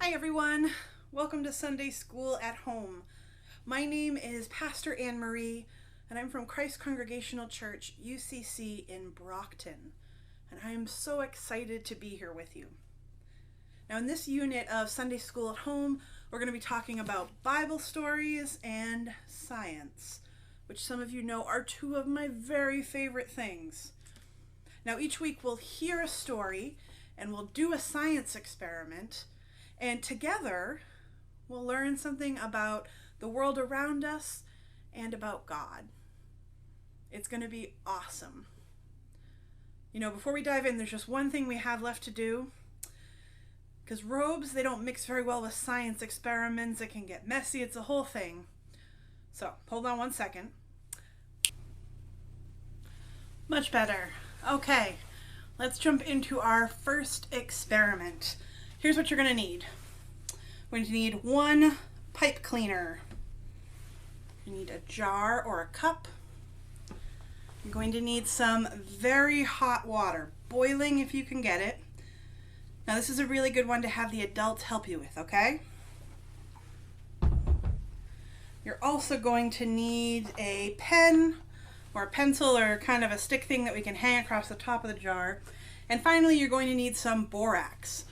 Hi everyone, welcome to Sunday School at Home. My name is Pastor Anne Marie and I'm from Christ Congregational Church, UCC in Brockton. And I am so excited to be here with you. Now in this unit of Sunday School at Home, we're going to be talking about Bible stories and science, which some of you know are two of my very favorite things. Now each week we'll hear a story and we'll do a science experiment. And together, we'll learn something about the world around us and about God. It's going to be awesome. You know, before we dive in, there's just one thing we have left to do. Because robes, they don't mix very well with science experiments. It can get messy. It's a whole thing. So, hold on one second. Much better. Okay, let's jump into our first experiment. Here's what you're going to need. We're going to need one pipe cleaner. You need a jar or a cup. You're going to need some very hot water, boiling if you can get it. Now this is a really good one to have the adults help you with, okay? You're also going to need a pen or a pencil or kind of a stick thing that we can hang across the top of the jar. And finally, you're going to need some borax,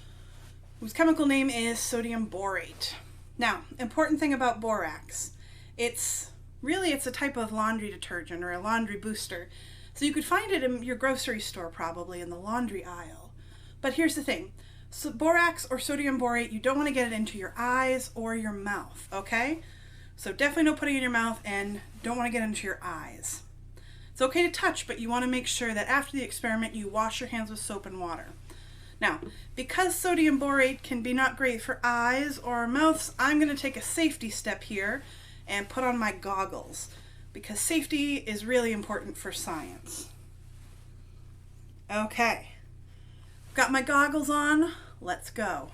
whose chemical name is sodium borate. Now, important thing about borax, it's a type of laundry detergent or a laundry booster. So you could find it in your grocery store probably in the laundry aisle. But here's the thing, so borax or sodium borate, you don't want to get it into your eyes or your mouth, okay? So definitely no putting it in your mouth and don't want to get it into your eyes. It's okay to touch, but you want to make sure that after the experiment you wash your hands with soap and water. Now, because sodium borate can be not great for eyes or mouths, I'm going to take a safety step here and put on my goggles because safety is really important for science. Okay, got my goggles on, let's go.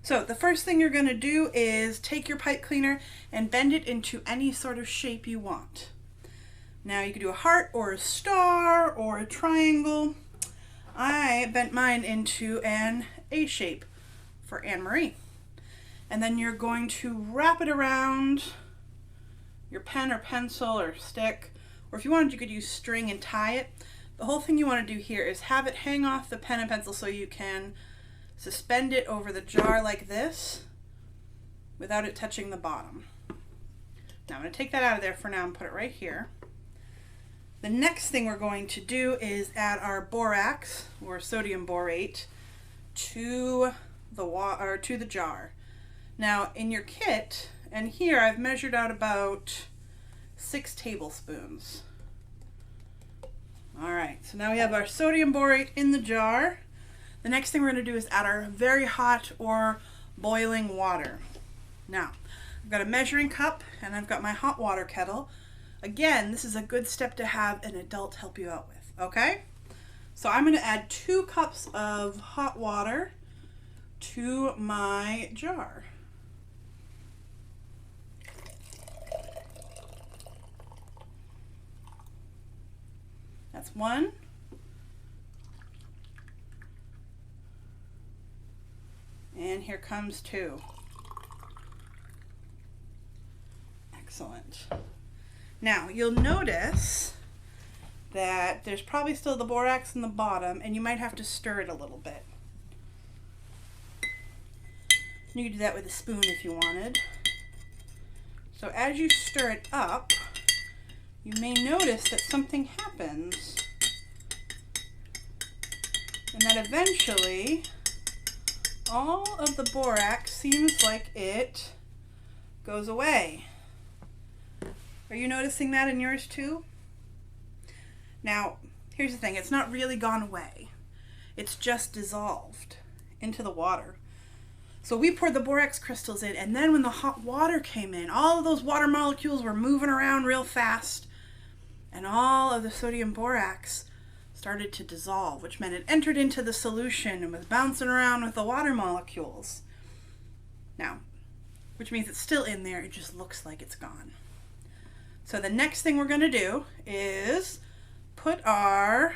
So the first thing you're going to do is take your pipe cleaner and bend it into any sort of shape you want. Now you could do a heart or a star or a triangle. I bent mine into an A shape for Anne Marie. And then you're going to wrap it around your pen or pencil or stick, or if you wanted, you could use string and tie it. The whole thing you want to do here is have it hang off the pen and pencil so you can suspend it over the jar like this without it touching the bottom. Now I'm going to take that out of there for now and put it right here. The next thing we're going to do is add our borax or sodium borate to the jar. Now in your kit, and here I've measured out about 6 tablespoons. All right, so now we have our sodium borate in the jar. The next thing we're going to do is add our very hot or boiling water. Now, I've got a measuring cup and I've got my hot water kettle. Again, this is a good step to have an adult help you out with, okay? So I'm going to add 2 cups of hot water to my jar. That's 1. And here comes 2. Excellent. Now, you'll notice that there's probably still the borax in the bottom, and you might have to stir it a little bit. You could do that with a spoon if you wanted. So as you stir it up, you may notice that something happens, and that eventually all of the borax seems like it goes away. Are you noticing that in yours too? Now, here's the thing, it's not really gone away. It's just dissolved into the water. So we poured the borax crystals in, and then when the hot water came in, all of those water molecules were moving around real fast, and all of the sodium borax started to dissolve, which meant it entered into the solution and was bouncing around with the water molecules. Now, which means it's still in there, it just looks like it's gone. So the next thing we're going to do is put our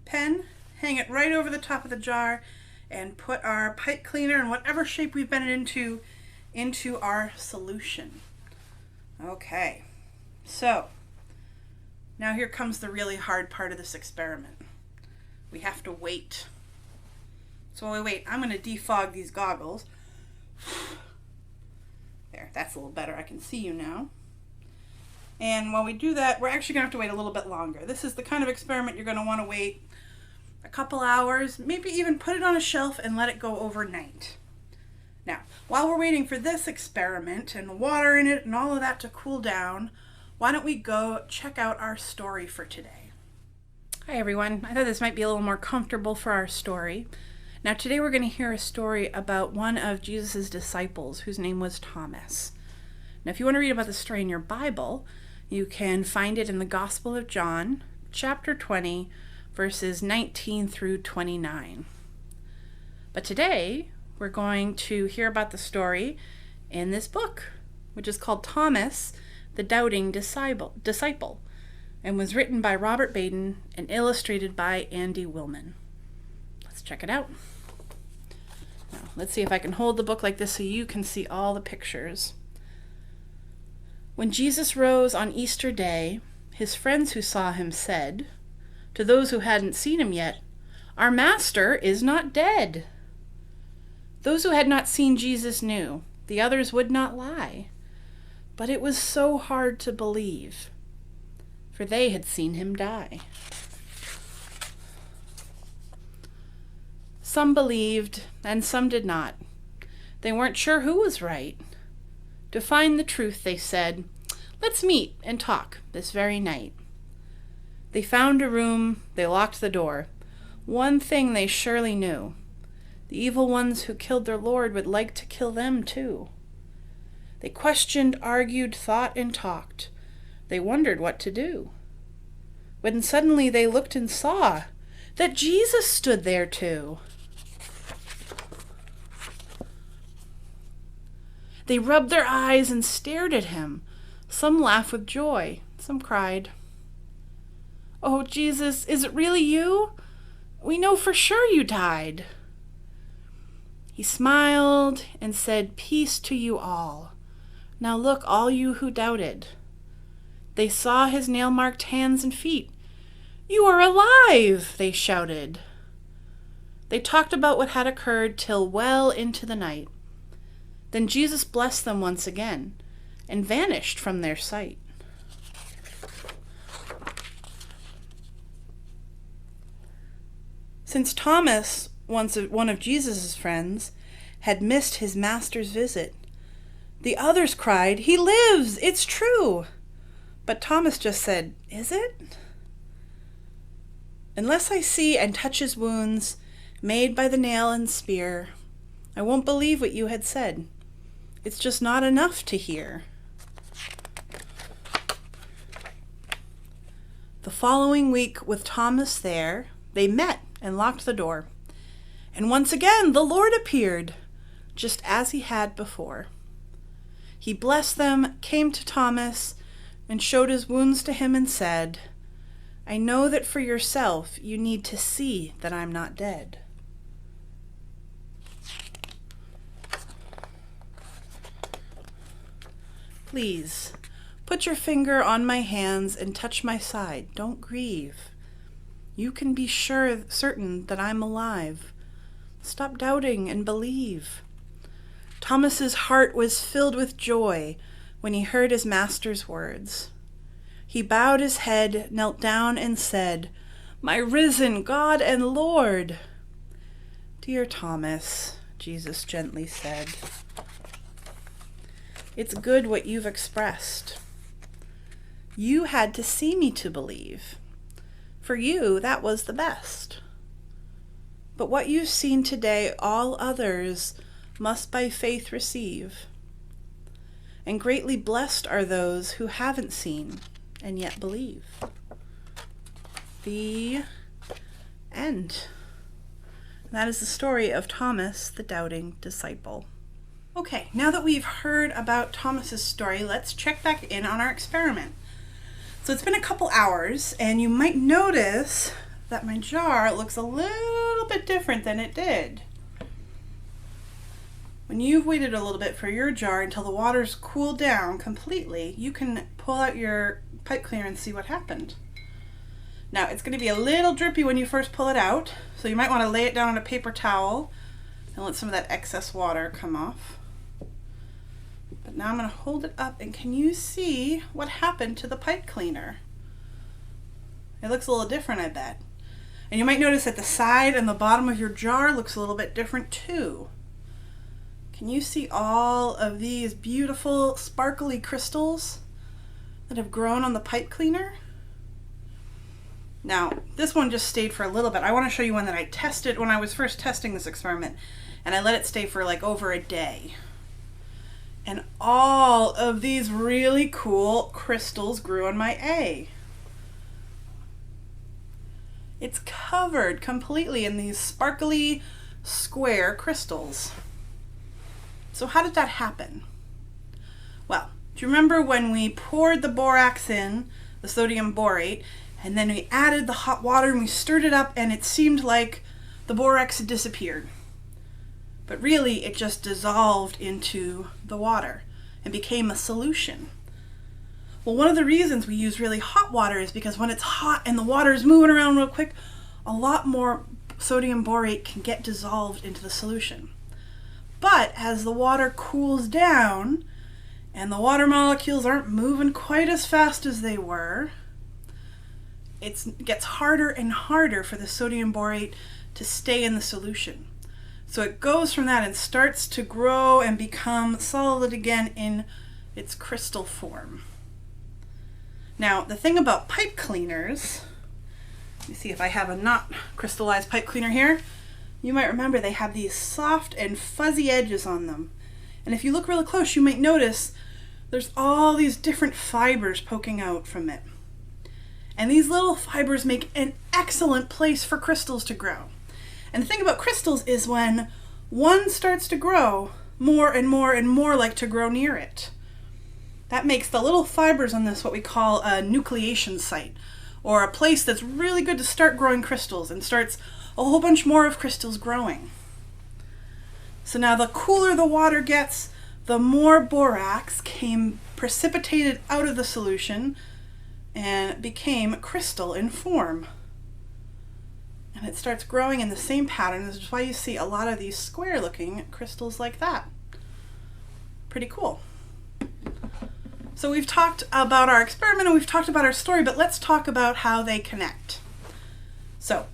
pen hang it right over the top of the jar and put our pipe cleaner in whatever shape we've bent it into our solution. Okay, so now here comes the really hard part of this experiment. We have to wait. So while we wait, I'm going to defog these goggles. There, that's a little better. I can see you now. And while we do that, we're actually going to have to wait a little bit longer. This is the kind of experiment you're going to want to wait a couple hours, maybe even put it on a shelf and let it go overnight. Now, while we're waiting for this experiment and the water in it and all of that to cool down, why don't we go check out our story for today? Hi everyone. I thought this might be a little more comfortable for our story. Now today we're going to hear a story about one of Jesus' disciples whose name was Thomas. Now if you want to read about the story in your Bible, you can find it in the Gospel of John, chapter 20, verses 19 through 29. But today we're going to hear about the story in this book, which is called Thomas, the Doubting Disciple, and was written by Robert Baden and illustrated by Andy Willman. Let's check it out. Now, let's see if I can hold the book like this so you can see all the pictures. When Jesus rose on Easter Day, his friends who saw him said, to those who hadn't seen him yet, "Our master is not dead." Those who had not seen Jesus knew. The others would not lie. But it was so hard to believe, for they had seen him die. Some believed, and some did not. They weren't sure who was right. To find the truth, they said, "Let's meet and talk this very night." They found a room, they locked the door. One thing they surely knew. The evil ones who killed their Lord would like to kill them too. They questioned, argued, thought, and talked. They wondered what to do. When suddenly they looked and saw that Jesus stood there too. They rubbed their eyes and stared at him. Some laughed with joy, some cried. "Oh, Jesus, is it really you? We know for sure you died." He smiled and said, "Peace to you all. Now look, all you who doubted." They saw his nail-marked hands and feet. "You are alive!" they shouted. They talked about what had occurred till well into the night. Then Jesus blessed them once again and vanished from their sight. Since Thomas, once one of Jesus' friends, had missed his master's visit, the others cried, "He lives! It's true!" But Thomas just said, "Is it? Unless I see and touch his wounds, made by the nail and spear, I won't believe what you had said. It's just not enough to hear." The following week, with Thomas there, they met and locked the door. And once again the Lord appeared, just as he had before. He blessed them, came to Thomas, and showed his wounds to him and said, "I know that for yourself you need to see that I'm not dead." Please, put your finger on my hands and touch my side. Don't grieve. You can be certain that I'm alive. Stop doubting and believe. Thomas's heart was filled with joy when he heard his master's words. He bowed his head, knelt down, and said, "My risen God and Lord." "Dear Thomas," Jesus gently said, "it's good what you've expressed. You had to see me to believe. For you, that was the best. But what you've seen today, all others must by faith receive. And greatly blessed are those who haven't seen and yet believe." The end. That is the story of Thomas, the doubting disciple. Okay, now that we've heard about Thomas's story, let's check back in on our experiment. So it's been a couple hours, and you might notice that my jar looks a little bit different than it did. When you've waited a little bit for your jar until the water's cooled down completely, you can pull out your pipe cleaner and see what happened. Now, it's going to be a little drippy when you first pull it out, so you might want to lay it down on a paper towel and let some of that excess water come off. But now I'm going to hold it up, and can you see what happened to the pipe cleaner? It looks a little different, I bet. And you might notice that the side and the bottom of your jar looks a little bit different too. Can you see all of these beautiful sparkly crystals that have grown on the pipe cleaner? Now, this one just stayed for a little bit. I want to show you one that I tested when I was first testing this experiment, and I let it stay for like over a day. And all of these really cool crystals grew on my A. It's covered completely in these sparkly square crystals. So how did that happen? Well, do you remember when we poured the borax in, the sodium borate, and then we added the hot water and we stirred it up, and it seemed like the borax had disappeared. But really, it just dissolved into the water and became a solution. Well, one of the reasons we use really hot water is because when it's hot and the water is moving around real quick, a lot more sodium borate can get dissolved into the solution. But as the water cools down and the water molecules aren't moving quite as fast as they were, it gets harder and harder for the sodium borate to stay in the solution. So it goes from that and starts to grow and become solid again in its crystal form. Now, the thing about pipe cleaners, let me see if I have a not crystallized pipe cleaner here. You might remember they have these soft and fuzzy edges on them. And if you look really close, you might notice there's all these different fibers poking out from it. And these little fibers make an excellent place for crystals to grow. And the thing about crystals is when one starts to grow, more and more and more like to grow near it. That makes the little fibers on this what we call a nucleation site, or a place that's really good to start growing crystals and starts a whole bunch more of crystals growing. So now the cooler the water gets, the more borax came precipitated out of the solution and became crystal in form. And it starts growing in the same pattern. This is why you see a lot of these square looking crystals like that. Pretty cool. So we've talked about our experiment and we've talked about our story, but let's talk about how they connect. So,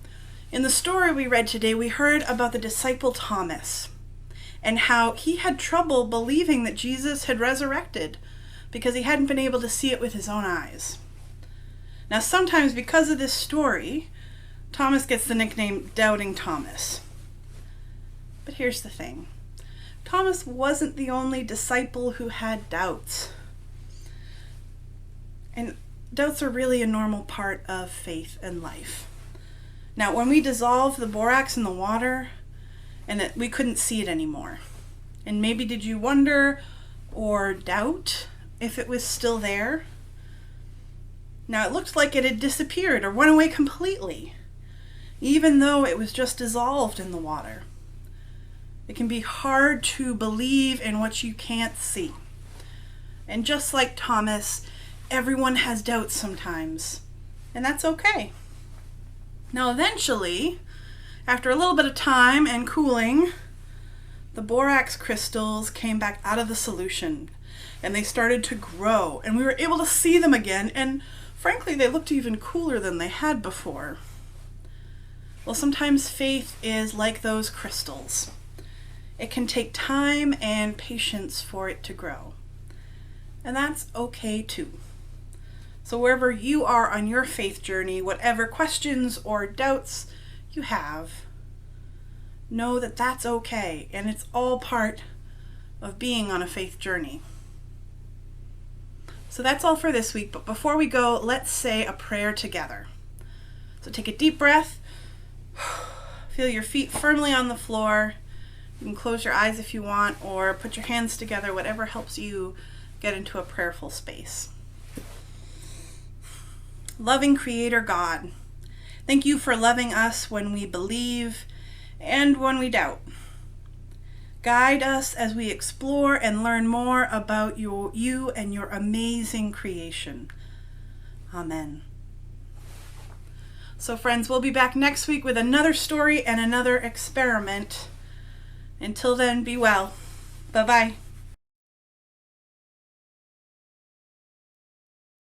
in the story we read today, we heard about the disciple Thomas and how he had trouble believing that Jesus had resurrected because he hadn't been able to see it with his own eyes. Now, sometimes because of this story, Thomas gets the nickname Doubting Thomas. But here's the thing. Thomas wasn't the only disciple who had doubts. And doubts are really a normal part of faith and life. Now, when we dissolved the borax in the water, and we couldn't see it anymore. And maybe did you wonder or doubt if it was still there? Now, it looked like it had disappeared or went away completely, even though it was just dissolved in the water. It can be hard to believe in what you can't see. And just like Thomas, everyone has doubts sometimes, and that's okay. Now eventually, after a little bit of time and cooling, the borax crystals came back out of the solution and they started to grow and we were able to see them again, and frankly they looked even cooler than they had before. Well, sometimes faith is like those crystals. It can take time and patience for it to grow, and that's okay too. So wherever you are on your faith journey, whatever questions or doubts you have, know that that's okay, and it's all part of being on a faith journey. So that's all for this week, but before we go, let's say a prayer together. So take a deep breath, feel your feet firmly on the floor. You can close your eyes if you want, or put your hands together, whatever helps you get into a prayerful space. Loving Creator God, Thank you for loving us when we believe and when we doubt. Guide us as we explore and learn more about you and your amazing creation. Amen. So friends, we'll be back next week with another story and another experiment. Until then, be well. Bye-bye.